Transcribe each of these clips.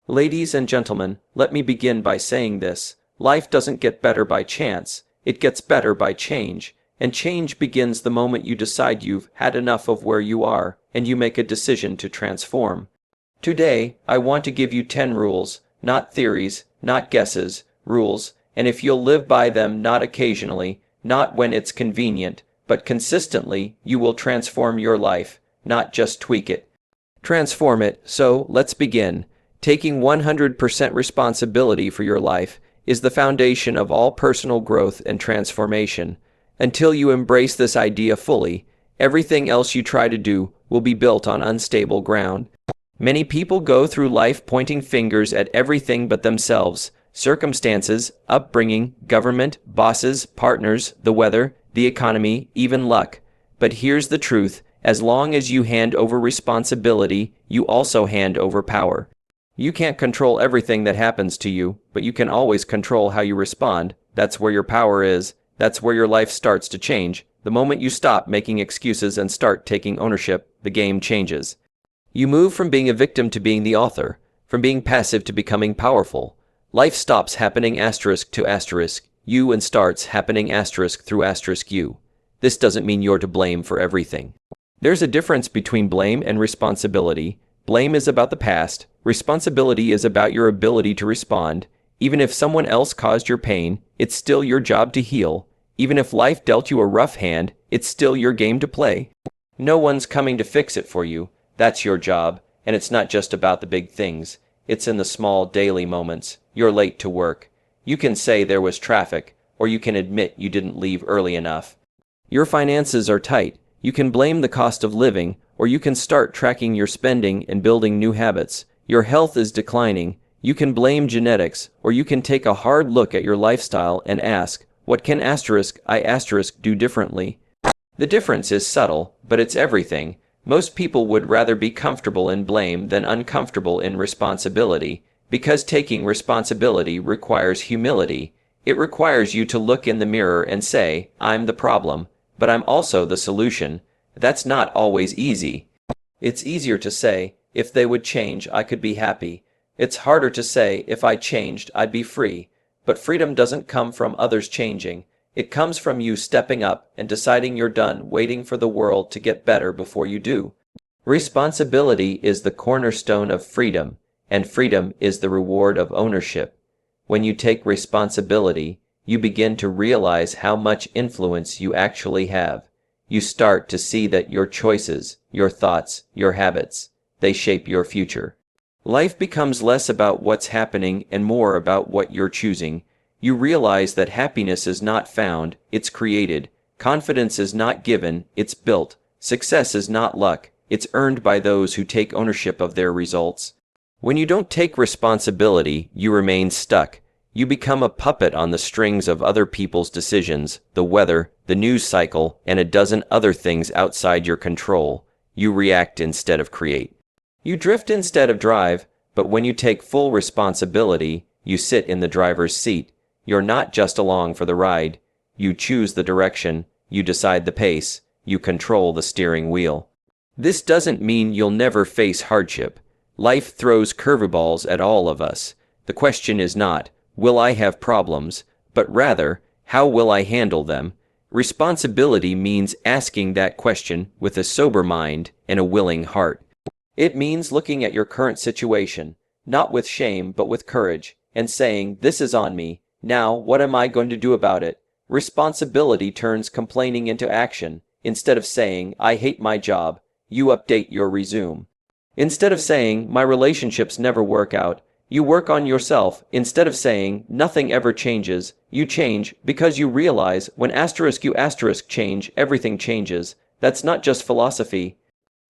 Ladies and gentlemen, let me begin by saying this. Life doesn't get better by chance, it gets better by change. And change begins the moment you decide you've had enough of where you are, and you make a decision to transform. Today, I want to give you 10 rules, not theories, not guesses, rules, and if you'll live by them not occasionally, not when it's convenient, but consistently, you will transform your life, not just tweak it. Transform it, so let's begin. Taking 100% responsibility for your life is the foundation of all personal growth and transformation. Until you embrace this idea fully, everything else you try to do will be built on unstable ground. Many people go through life pointing fingers at everything but themselves: circumstances, upbringing, government, bosses, partners, the weather, the economy, even luck. But here's the truth: as long as you hand over responsibility, you also hand over power. You can't control everything that happens to you, but you can always control how you respond. That's where your power is. That's where your life starts to change. The moment you stop making excuses and start taking ownership, the game changes. You move from being a victim to being the author, from being passive to becoming powerful. Life stops happening *to you and starts happening *through you. This doesn't mean you're to blame for everything. There's a difference between blame and responsibility. Blame is about the past. Responsibility is about your ability to respond. Even if someone else caused your pain, it's still your job to heal. Even if life dealt you a rough hand, it's still your game to play. No one's coming to fix it for you. That's your job, and it's not just about the big things. It's in the small daily moments. You're late to work. You can say there was traffic, or you can admit you didn't leave early enough. Your finances are tight. You can blame the cost of living, or you can start tracking your spending and building new habits. Your health is declining. You can blame genetics, or you can take a hard look at your lifestyle and ask, what can I do differently? The difference is subtle, but it's everything. Most people would rather be comfortable in blame than uncomfortable in responsibility, because taking responsibility requires humility. It requires you to look in the mirror and say, I'm the problem, but I'm also the solution. That's not always easy. It's easier to say, if they would change, I could be happy. It's harder to say, if I changed, I'd be free. But freedom doesn't come from others changing. It comes from you stepping up and deciding you're done waiting for the world to get better before you do. Responsibility is the cornerstone of freedom, and freedom is the reward of ownership. When you take responsibility, you begin to realize how much influence you actually have. You start to see that your choices, your thoughts, your habits, they shape your future. Life becomes less about what's happening and more about what you're choosing. You realize that happiness is not found, it's created. Confidence is not given, it's built. Success is not luck, it's earned by those who take ownership of their results. When you don't take responsibility, you remain stuck. You become a puppet on the strings of other people's decisions, the weather, the news cycle, and a dozen other things outside your control. You react instead of create. You drift instead of drive, but when you take full responsibility, you sit in the driver's seat. You're not just along for the ride. You choose the direction, you decide the pace, you control the steering wheel. This doesn't mean you'll never face hardship. Life throws curveballs at all of us. The question is not, will I have problems, but rather, how will I handle them? Responsibility means asking that question with a sober mind and a willing heart. It means looking at your current situation, not with shame but with courage, and saying, this is on me. Now, what am I going to do about it? Responsibility turns complaining into action. Instead of saying, I hate my job, you update your resume. Instead of saying, my relationships never work out, you work on yourself. Instead of saying, nothing ever changes, you change because you realize when you change, everything changes. That's not just philosophy.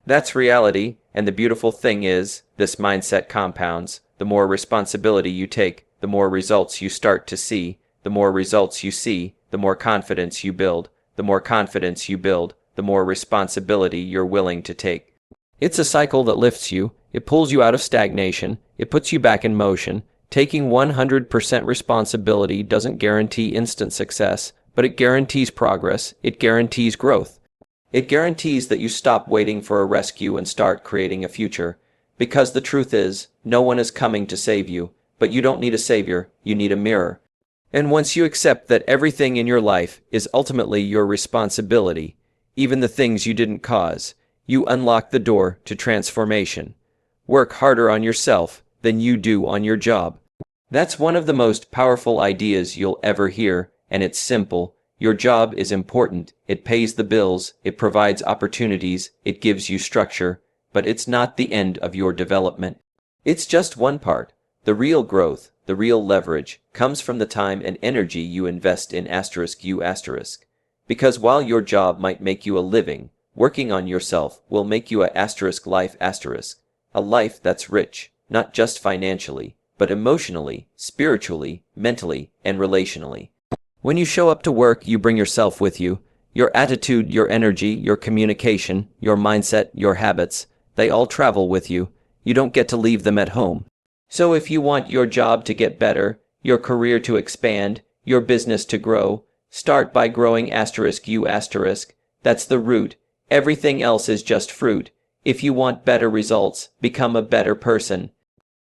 That's reality, and the beautiful thing is, this mindset compounds. The more responsibility you take, the more results you start to see. The more results you see, the more confidence you build. The more confidence you build, the more responsibility you're willing to take. It's a cycle that lifts you. It pulls you out of stagnation. It puts you back in motion. Taking 100% responsibility doesn't guarantee instant success, but it guarantees progress. It guarantees growth. It guarantees that you stop waiting for a rescue and start creating a future. Because the truth is, no one is coming to save you, but you don't need a savior, you need a mirror. And once you accept that everything in your life is ultimately your responsibility, even the things you didn't cause, you unlock the door to transformation. Work harder on yourself than you do on your job. That's one of the most powerful ideas you'll ever hear, and it's simple. Your job is important. It pays the bills, it provides opportunities, it gives you structure, but it's not the end of your development. It's just one part. The real growth, the real leverage, comes from the time and energy you invest in *U*. Because while your job might make you a living, working on yourself will make you a *life*, a life that's rich, not just financially, but emotionally, spiritually, mentally, and relationally. When you show up to work, you bring yourself with you. Your attitude, your energy, your communication, your mindset, your habits, they all travel with you. You don't get to leave them at home. So if you want your job to get better, your career to expand, your business to grow, start by growing *U*. That's the root. Everything else is just fruit. If you want better results, become a better person.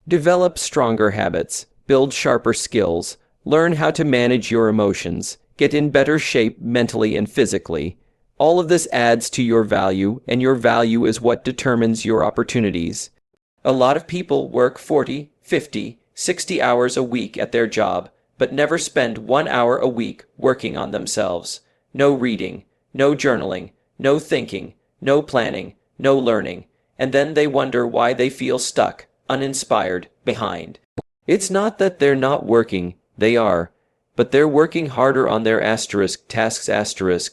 Develop stronger habits, build sharper skills, learn how to manage your emotions, get in better shape mentally and physically. All of this adds to your value, and your value is what determines your opportunities. A lot of people work 40, 50, 60 hours a week at their job, but never spend 1 hour a week working on themselves. No reading, no journaling, no thinking, no planning, no learning, and then they wonder why they feel stuck, uninspired, behind. It's not that they're not working, they are, but they're working harder on their *tasks*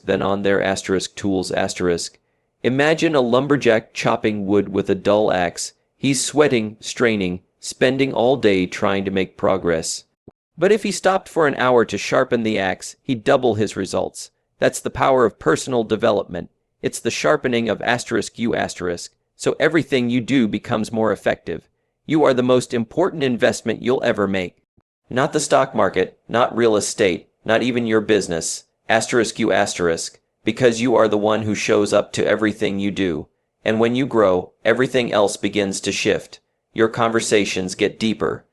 than on their *tools*. Imagine a lumberjack chopping wood with a dull axe. He's sweating, straining, spending all day trying to make progress. But if he stopped for an hour to sharpen the axe, he'd double his results. That's the power of personal development. It's the sharpening of *U*, so everything you do becomes more effective. You are the most important investment you'll ever make. Not the stock market, not real estate, not even your business, *U*, because you are the one who shows up to everything you do. And when you grow, everything else begins to shift. Your conversations get deeper.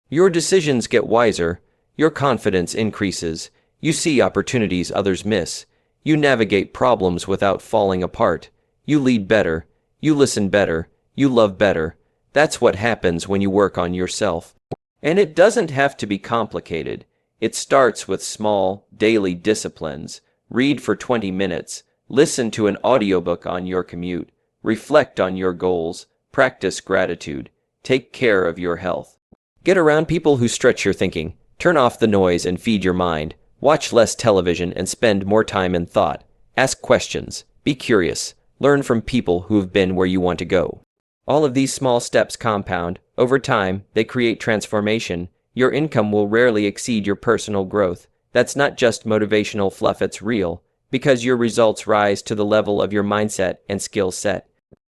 Your decisions get wiser. Your confidence increases. You see opportunities others miss. You navigate problems without falling apart. You lead better. You listen better. You love better. That's what happens when you work on yourself. And it doesn't have to be complicated. It starts with small, daily disciplines. Read for 20 minutes. Listen to an audiobook on your commute. Reflect on your goals. Practice gratitude. Take care of your health. Get around people who stretch your thinking. Turn off the noise and feed your mind. Watch less television and spend more time in thought. Ask questions. Be curious. Learn from people who have been where you want to go. All of these small steps compound. Over time, they create transformation. Your income will rarely exceed your personal growth. That's not just motivational fluff, it's real, because your results rise to the level of your mindset and skill set.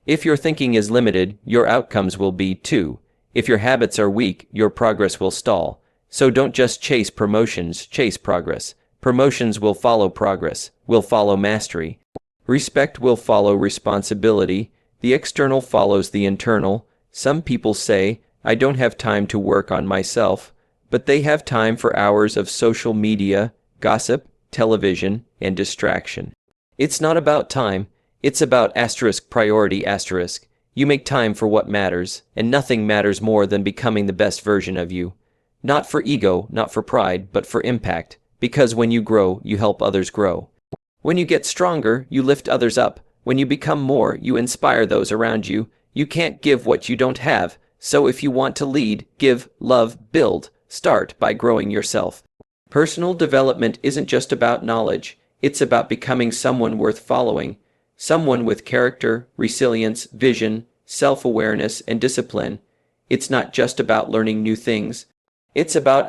If your thinking is limited, your outcomes will be too. If your habits are weak, your progress will stall. So don't just chase promotions, chase progress. Promotions will follow progress, will follow mastery. Respect will follow responsibility. The external follows the internal. Some people say, I don't have time to work on myself, but they have time for hours of social media, gossip, television, and distraction. It's not about time, it's about *priority*. You make time for what matters, and nothing matters more than becoming the best version of you. Not for ego, not for pride, but for impact, because when you grow, you help others grow. When you get stronger, you lift others up. When you become more, you inspire those around you. You can't give what you don't have, so if you want to lead, give, love, build, start by growing yourself. Personal development isn't just about knowledge, it's about becoming someone worth following, someone with character, resilience, vision, self-awareness, and discipline. It's not just about learning new things. It's about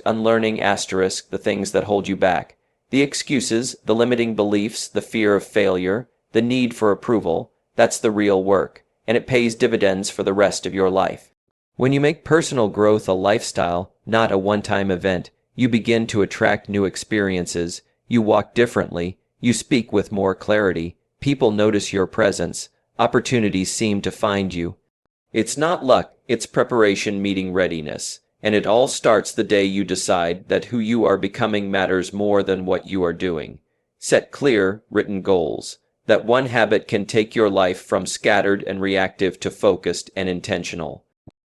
unlearning the things that hold you back. The excuses, the limiting beliefs, the fear of failure, the need for approval, that's the real work, and it pays dividends for the rest of your life. When you make personal growth a lifestyle, not a one-time event, you begin to attract new experiences, you walk differently, you speak with more clarity, people notice your presence, opportunities seem to find you. It's not luck, it's preparation meeting readiness. And it all starts the day you decide that who you are becoming matters more than what you are doing. Set clear, written goals. That one habit can take your life from scattered and reactive to focused and intentional.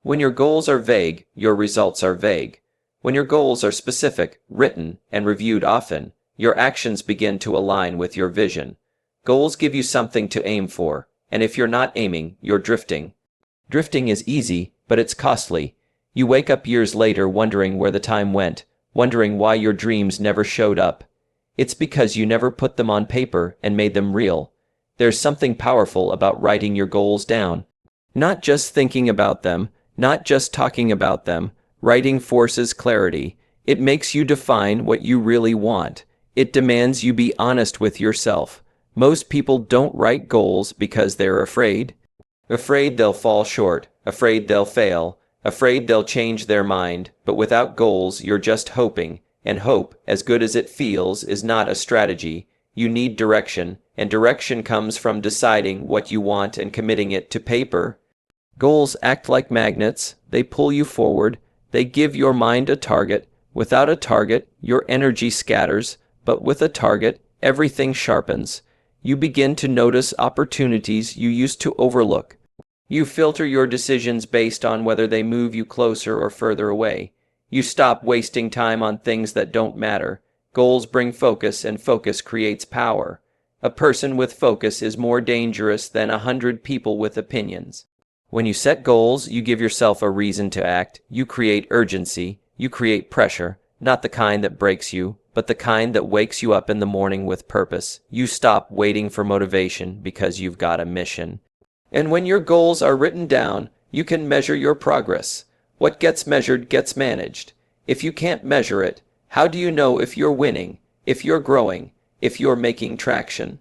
When your goals are vague, your results are vague. When your goals are specific, written, and reviewed often, your actions begin to align with your vision. Goals give you something to aim for, and if you're not aiming, you're drifting. Drifting is easy, but it's costly. You wake up years later wondering where the time went, wondering why your dreams never showed up. It's because you never put them on paper and made them real. There's something powerful about writing your goals down. Not just thinking about them, not just talking about them. Writing forces clarity. It makes you define what you really want. It demands you be honest with yourself. Most people don't write goals because they're afraid. Afraid they'll fall short, afraid they'll fail, afraid they'll change their mind, but without goals you're just hoping, and hope, as good as it feels, is not a strategy. You need direction, and direction comes from deciding what you want and committing it to paper. Goals act like magnets, they pull you forward, they give your mind a target. Without a target, your energy scatters, but with a target, everything sharpens. You begin to notice opportunities you used to overlook. You filter your decisions based on whether they move you closer or further away. You stop wasting time on things that don't matter. Goals bring focus, and focus creates power. A person with focus is more dangerous than 100 people with opinions. When you set goals, you give yourself a reason to act. You create urgency. You create pressure, not the kind that breaks you, but the kind that wakes you up in the morning with purpose. You stop waiting for motivation because you've got a mission. And when your goals are written down, you can measure your progress. What gets measured gets managed. If you can't measure it, how do you know if you're winning, if you're growing, if you're making traction?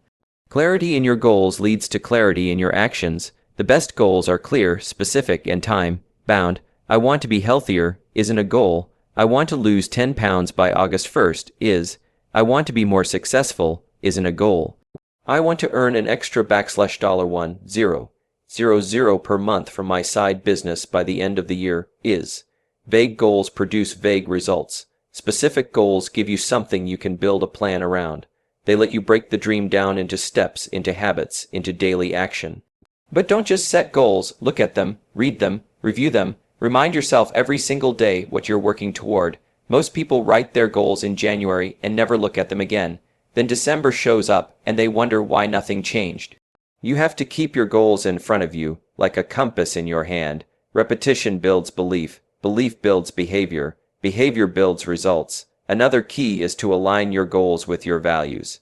Clarity in your goals leads to clarity in your actions. The best goals are clear, specific, and time-bound. I want to be healthier isn't a goal. I want to lose 10 pounds by August 1st is. I want to be more successful isn't a goal. I want to earn an extra $1,000 per month from my side business by the end of the year is. Vague goals produce vague results. Specific goals give you something you can build a plan around. They let you break the dream down into steps, into habits, into daily action. But don't just set goals, look at them, read them, review them. Remind yourself every single day what you're working toward. Most people write their goals in January and never look at them again. Then December shows up and they wonder why nothing changed. You have to keep your goals in front of you, like a compass in your hand. Repetition builds belief. Belief builds behavior. Behavior builds results. Another key is to align your goals with your values.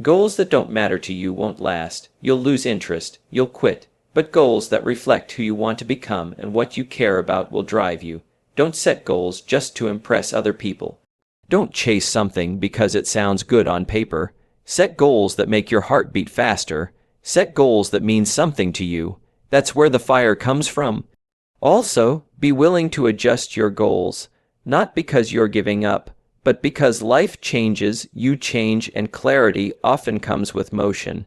Goals that don't matter to you won't last. You'll lose interest. You'll quit. But goals that reflect who you want to become and what you care about will drive you. Don't set goals just to impress other people. Don't chase something because it sounds good on paper. Set goals that make your heart beat faster. Set goals that mean something to you. That's where the fire comes from. Also, be willing to adjust your goals, not because you're giving up, but because life changes, you change, and clarity often comes with motion.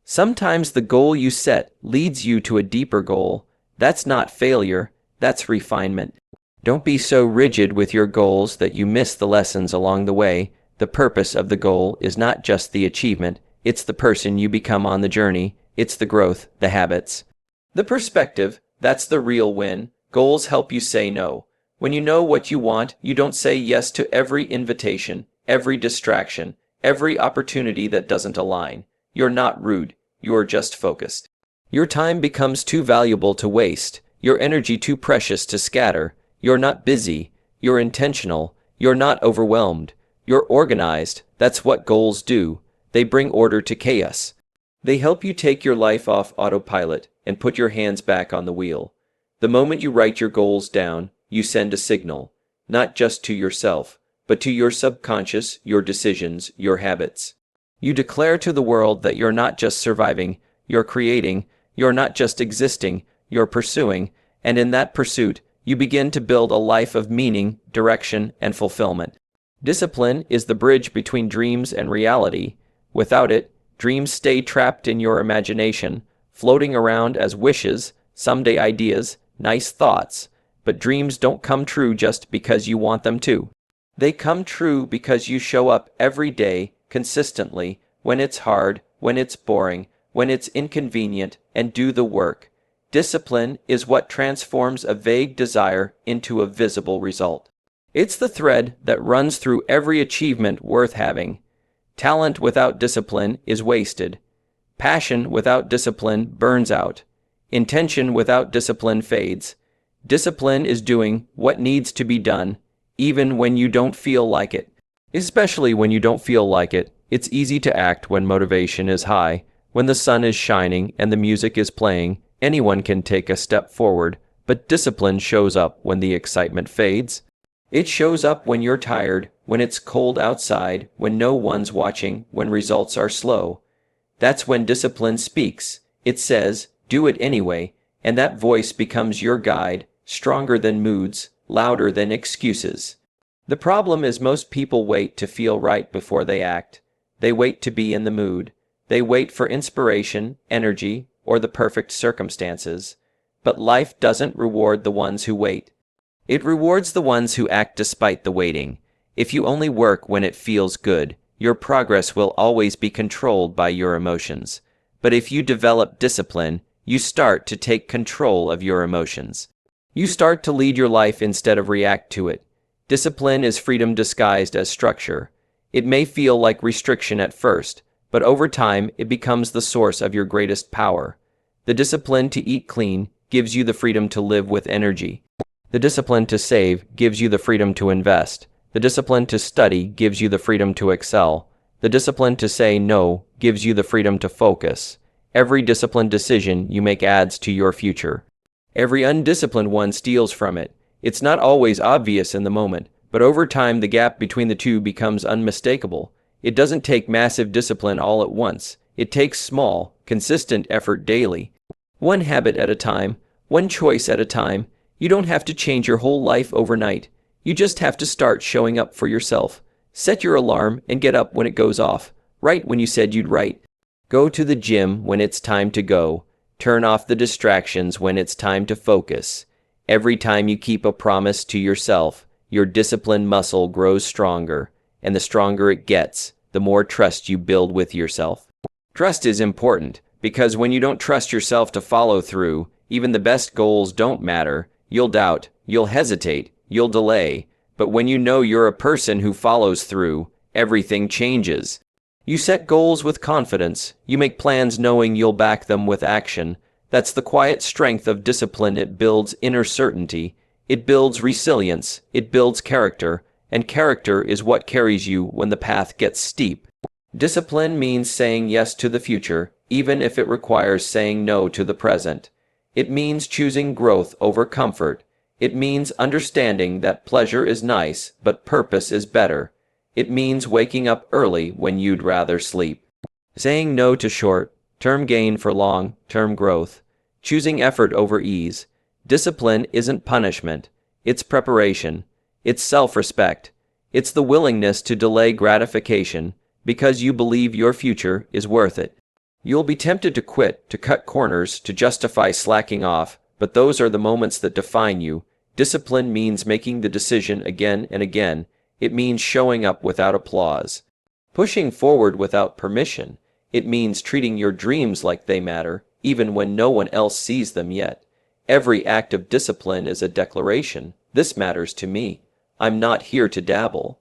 Sometimes the goal you set leads you to a deeper goal. That's not failure, that's refinement. Don't be so rigid with your goals that you miss the lessons along the way. The purpose of the goal is not just the achievement, it's the person you become on the journey, it's the growth, the habits. The perspective, that's the real win. Goals help you say no. When you know what you want, you don't say yes to every invitation, every distraction, every opportunity that doesn't align. You're not rude, you're just focused. Your time becomes too valuable to waste, your energy too precious to scatter. You're not busy, you're intentional, you're not overwhelmed, you're organized. That's what goals do. They bring order to chaos. They help you take your life off autopilot and put your hands back on the wheel. The moment you write your goals down, you send a signal, not just to yourself, but to your subconscious, your decisions, your habits. You declare to the world that you're not just surviving, you're creating, you're not just existing, you're pursuing, and in that pursuit, you begin to build a life of meaning, direction, and fulfillment. Discipline is the bridge between dreams and reality. Without it, dreams stay trapped in your imagination, floating around as wishes, someday ideas, nice thoughts, but dreams don't come true just because you want them to. They come true because you show up every day, consistently, when it's hard, when it's boring, when it's inconvenient, and do the work. Discipline is what transforms a vague desire into a visible result. It's the thread that runs through every achievement worth having. Talent without discipline is wasted. Passion without discipline burns out. Intention without discipline fades. Discipline is doing what needs to be done, even when you don't feel like it. Especially when you don't feel like it, it's easy to act when motivation is high. When the sun is shining and the music is playing, anyone can take a step forward, but discipline shows up when the excitement fades. It shows up when you're tired, when it's cold outside, when no one's watching, when results are slow. That's when discipline speaks. It says, do it anyway, and that voice becomes your guide, stronger than moods, louder than excuses. The problem is most people wait to feel right before they act. They wait to be in the mood. They wait for inspiration, energy, or the perfect circumstances. But life doesn't reward the ones who wait. It rewards the ones who act despite the waiting. If you only work when it feels good, your progress will always be controlled by your emotions. But if you develop discipline, you start to take control of your emotions. You start to lead your life instead of react to it. Discipline is freedom disguised as structure. It may feel like restriction at first, but over time it becomes the source of your greatest power. The discipline to eat clean gives you the freedom to live with energy. The discipline to save gives you the freedom to invest. The discipline to study gives you the freedom to excel. The discipline to say no gives you the freedom to focus. Every disciplined decision you make adds to your future. Every undisciplined one steals from it. It's not always obvious in the moment, but over time the gap between the two becomes unmistakable. It doesn't take massive discipline all at once. It takes small, consistent effort daily. One habit at a time, one choice at a time. You don't have to change your whole life overnight. You just have to start showing up for yourself. Set your alarm and get up when it goes off. Write when you said you'd write. Go to the gym when it's time to go. Turn off the distractions when it's time to focus. Every time you keep a promise to yourself, your discipline muscle grows stronger, and the stronger it gets, the more trust you build with yourself. Trust is important, because when you don't trust yourself to follow through, even the best goals don't matter. You'll doubt, you'll hesitate, you'll delay. But when you know you're a person who follows through, everything changes. You set goals with confidence. You make plans knowing you'll back them with action. That's the quiet strength of discipline. It builds inner certainty. It builds resilience. It builds character. And character is what carries you when the path gets steep. Discipline means saying yes to the future, even if it requires saying no to the present. It means choosing growth over comfort. It means understanding that pleasure is nice, but purpose is better. It means waking up early when you'd rather sleep. Saying no to short-term gain for long-term growth. Choosing effort over ease. Discipline isn't punishment. It's preparation. It's self-respect. It's the willingness to delay gratification because you believe your future is worth it. You'll be tempted to quit, to cut corners, to justify slacking off, but those are the moments that define you. Discipline means making the decision again and again. It means showing up without applause. Pushing forward without permission. It means treating your dreams like they matter, even when no one else sees them yet. Every act of discipline is a declaration. This matters to me. I'm not here to dabble.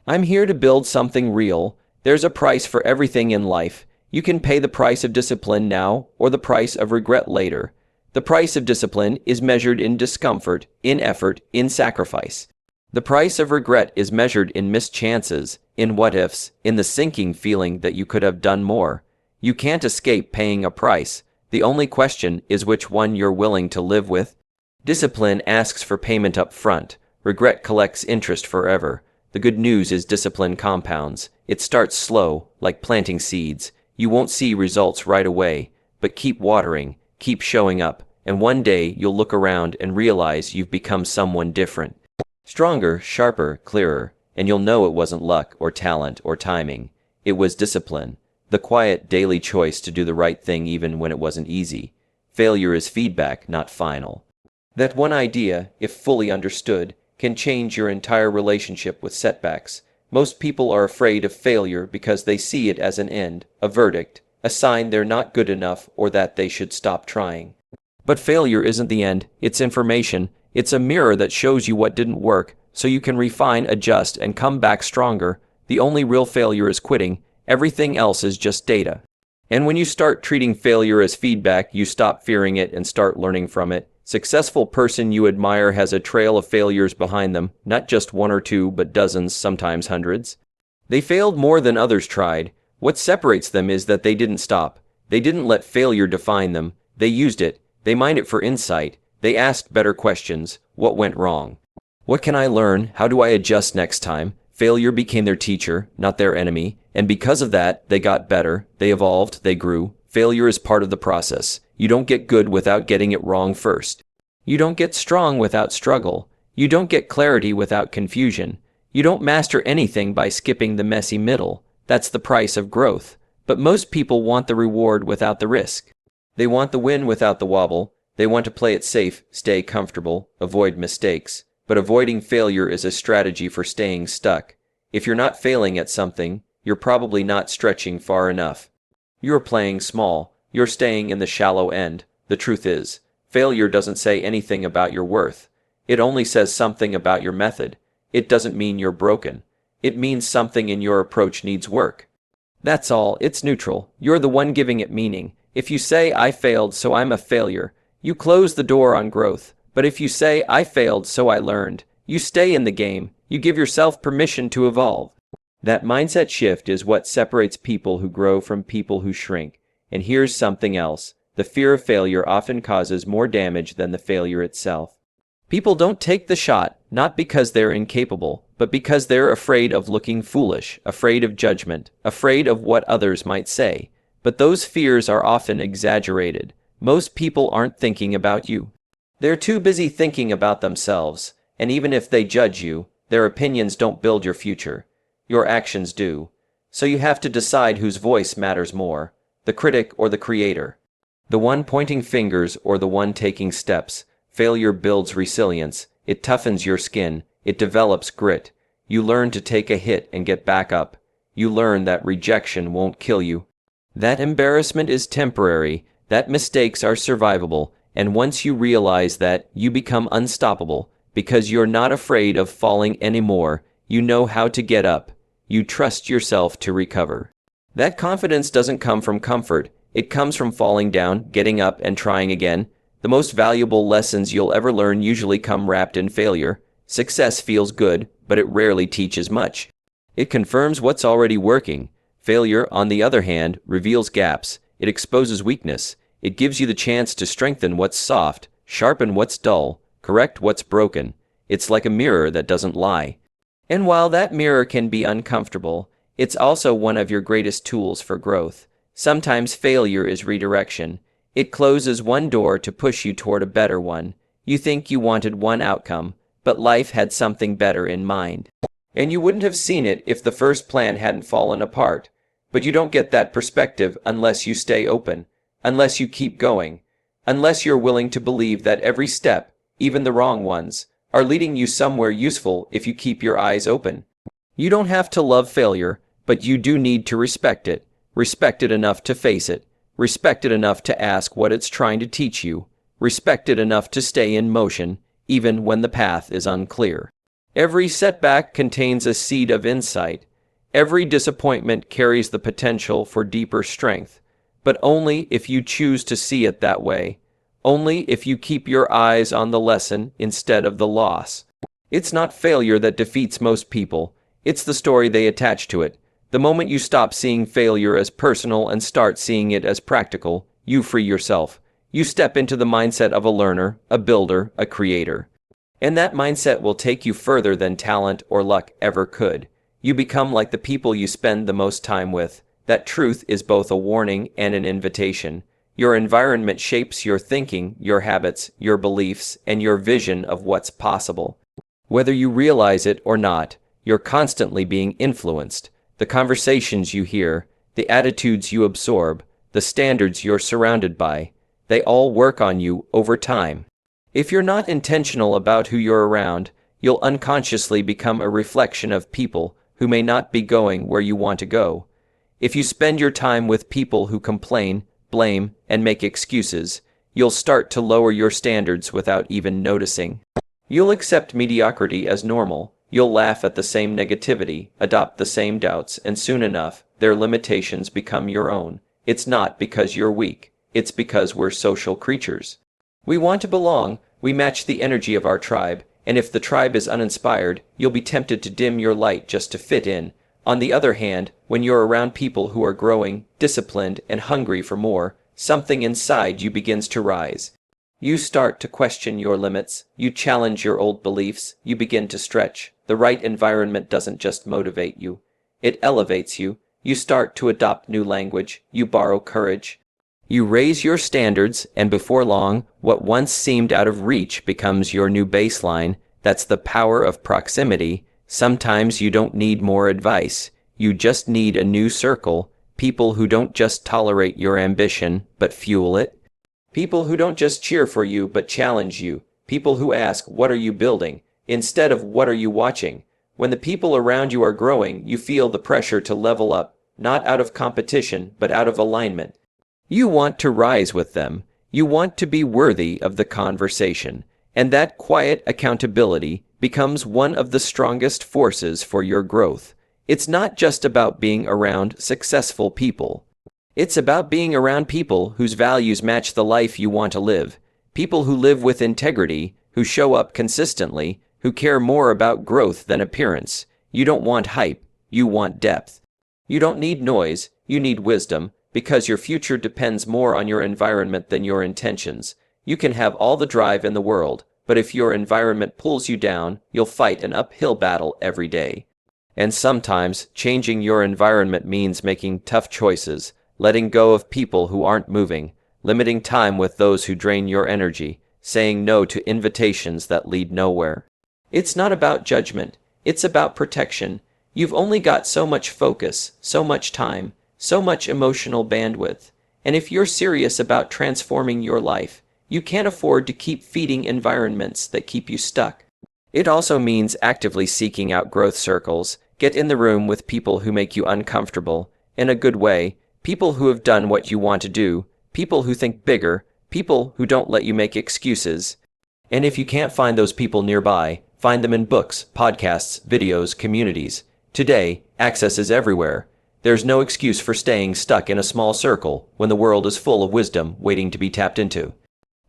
I'm here to build something real. There's a price for everything in life. You can pay the price of discipline now or the price of regret later. The price of discipline is measured in discomfort, in effort, in sacrifice. The price of regret is measured in missed chances, in what-ifs, in the sinking feeling that you could have done more. You can't escape paying a price. The only question is which one you're willing to live with. Discipline asks for payment up front. Regret collects interest forever. The good news is discipline compounds. It starts slow, like planting seeds. You won't see results right away, but keep watering, keep showing up, and one day you'll look around and realize you've become someone different. Stronger, sharper, clearer, and you'll know it wasn't luck or talent or timing. It was discipline, the quiet daily choice to do the right thing even when it wasn't easy. Failure is feedback, not final. That one idea, if fully understood, can change your entire relationship with setbacks. Most people are afraid of failure because they see it as an end, a verdict, a sign they're not good enough or that they should stop trying. But failure isn't the end, it's information. It's a mirror that shows you what didn't work, so you can refine, adjust, and come back stronger. The only real failure is quitting. Everything else is just data. And when you start treating failure as feedback, you stop fearing it and start learning from it. Successful person you admire has a trail of failures behind them, not just one or two, but dozens, sometimes hundreds. They failed more than others tried. What separates them is that they didn't stop. They didn't let failure define them. They used it. They mined it for insight. They asked better questions. What went wrong? What can I learn? How do I adjust next time? Failure became their teacher, not their enemy, and because of that, they got better, they evolved, they grew. Failure is part of the process. You don't get good without getting it wrong first. You don't get strong without struggle. You don't get clarity without confusion. You don't master anything by skipping the messy middle. That's the price of growth. But most people want the reward without the risk. They want the win without the wobble. They want to play it safe, stay comfortable, avoid mistakes. But avoiding failure is a strategy for staying stuck. If you're not failing at something, you're probably not stretching far enough. You're playing small. You're staying in the shallow end. The truth is, failure doesn't say anything about your worth. It only says something about your method. It doesn't mean you're broken. It means something in your approach needs work. That's all. It's neutral. You're the one giving it meaning. If you say, I failed, so I'm a failure, you close the door on growth. But if you say, I failed, so I learned, you stay in the game. You give yourself permission to evolve. That mindset shift is what separates people who grow from people who shrink. And here's something else. The fear of failure often causes more damage than the failure itself. People don't take the shot, not because they're incapable, but because they're afraid of looking foolish, afraid of judgment, afraid of what others might say. But those fears are often exaggerated. Most people aren't thinking about you. They're too busy thinking about themselves, and even if they judge you, their opinions don't build your future. Your actions do. So you have to decide whose voice matters more, the critic or the creator. The one pointing fingers or the one taking steps. Failure builds resilience. It toughens your skin. It develops grit. You learn to take a hit and get back up. You learn that rejection won't kill you. That embarrassment is temporary. That mistakes are survivable. And once you realize that, you become unstoppable, because you're not afraid of falling anymore. You know how to get up. You trust yourself to recover. That confidence doesn't come from comfort. It comes from falling down, getting up, and trying again. The most valuable lessons you'll ever learn usually come wrapped in failure. Success feels good, but it rarely teaches much. It confirms what's already working. Failure, on the other hand, reveals gaps. It exposes weakness. It gives you the chance to strengthen what's soft, sharpen what's dull, correct what's broken. It's like a mirror that doesn't lie. And while that mirror can be uncomfortable, it's also one of your greatest tools for growth. Sometimes failure is redirection. It closes one door to push you toward a better one. You think you wanted one outcome, but life had something better in mind. And you wouldn't have seen it if the first plan hadn't fallen apart. But you don't get that perspective unless you stay open. Unless you keep going, unless you're willing to believe that every step, even the wrong ones, are leading you somewhere useful if you keep your eyes open. You don't have to love failure, but you do need to respect it. Respect it enough to face it. Respect it enough to ask what it's trying to teach you. Respect it enough to stay in motion, even when the path is unclear. Every setback contains a seed of insight. Every disappointment carries the potential for deeper strength. But only if you choose to see it that way. Only if you keep your eyes on the lesson instead of the loss. It's not failure that defeats most people. It's the story they attach to it. The moment you stop seeing failure as personal and start seeing it as practical, you free yourself. You step into the mindset of a learner, a builder, a creator. And that mindset will take you further than talent or luck ever could. You become like the people you spend the most time with. That truth is both a warning and an invitation. Your environment shapes your thinking, your habits, your beliefs, and your vision of what's possible. Whether you realize it or not, you're constantly being influenced. The conversations you hear, the attitudes you absorb, the standards you're surrounded by. They all work on you over time. If you're not intentional about who you're around, you'll unconsciously become a reflection of people who may not be going where you want to go. If you spend your time with people who complain, blame, and make excuses, you'll start to lower your standards without even noticing. You'll accept mediocrity as normal. You'll laugh at the same negativity, adopt the same doubts, and soon enough, their limitations become your own. It's not because you're weak. It's because we're social creatures. We want to belong. We match the energy of our tribe, and if the tribe is uninspired, you'll be tempted to dim your light just to fit in. On the other hand, when you're around people who are growing, disciplined, and hungry for more, something inside you begins to rise. You start to question your limits, you challenge your old beliefs, you begin to stretch. The right environment doesn't just motivate you, it elevates you. You start to adopt new language, you borrow courage. You raise your standards, and before long, what once seemed out of reach becomes your new baseline. That's the power of proximity. Sometimes you don't need more advice. You just need a new circle, people who don't just tolerate your ambition, but fuel it. People who don't just cheer for you, but challenge you. People who ask, "What are you building?" instead of "What are you watching?" When the people around you are growing, you feel the pressure to level up, not out of competition, but out of alignment. You want to rise with them. You want to be worthy of the conversation. And that quiet accountability becomes one of the strongest forces for your growth. It's not just about being around successful people. It's about being around people whose values match the life you want to live. People who live with integrity, who show up consistently, who care more about growth than appearance. You don't want hype, you want depth. You don't need noise, you need wisdom, because your future depends more on your environment than your intentions. You can have all the drive in the world, but if your environment pulls you down, you'll fight an uphill battle every day. And sometimes, changing your environment means making tough choices, letting go of people who aren't moving, limiting time with those who drain your energy, saying no to invitations that lead nowhere. It's not about judgment, it's about protection. You've only got so much focus, so much time, so much emotional bandwidth. And if you're serious about transforming your life, you can't afford to keep feeding environments that keep you stuck. It also means actively seeking out growth circles. Get in the room with people who make you uncomfortable, in a good way, people who have done what you want to do, people who think bigger, people who don't let you make excuses. And if you can't find those people nearby, find them in books, podcasts, videos, communities. Today, access is everywhere. There's no excuse for staying stuck in a small circle when the world is full of wisdom waiting to be tapped into.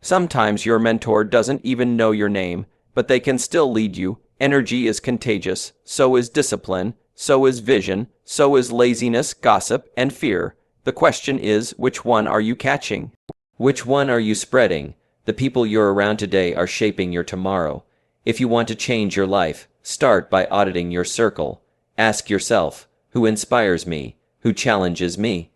Sometimes your mentor doesn't even know your name, but they can still lead you. Energy is contagious, so is discipline, so is vision, so is laziness, gossip, and fear. The question is, which one are you catching? Which one are you spreading? The people you're around today are shaping your tomorrow. If you want to change your life, start by auditing your circle. Ask yourself, who inspires me? Who challenges me?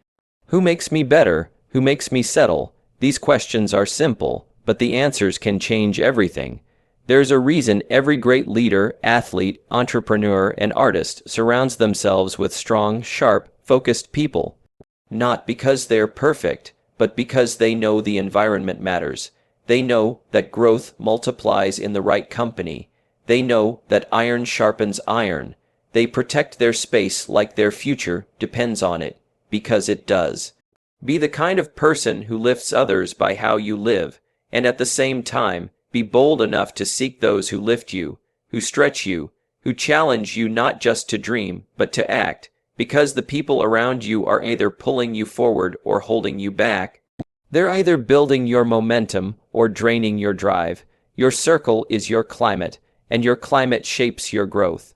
Who makes me better? Who makes me settle? These questions are simple, but the answers can change everything. There's a reason every great leader, athlete, entrepreneur, and artist surrounds themselves with strong, sharp, focused people. Not because they're perfect, but because they know the environment matters. They know that growth multiplies in the right company. They know that iron sharpens iron. They protect their space like their future depends on it, because it does. Be the kind of person who lifts others by how you live, and at the same time, be bold enough to seek those who lift you, who stretch you, who challenge you not just to dream, but to act, because the people around you are either pulling you forward or holding you back. They're either building your momentum or draining your drive. Your circle is your climate, and your climate shapes your growth.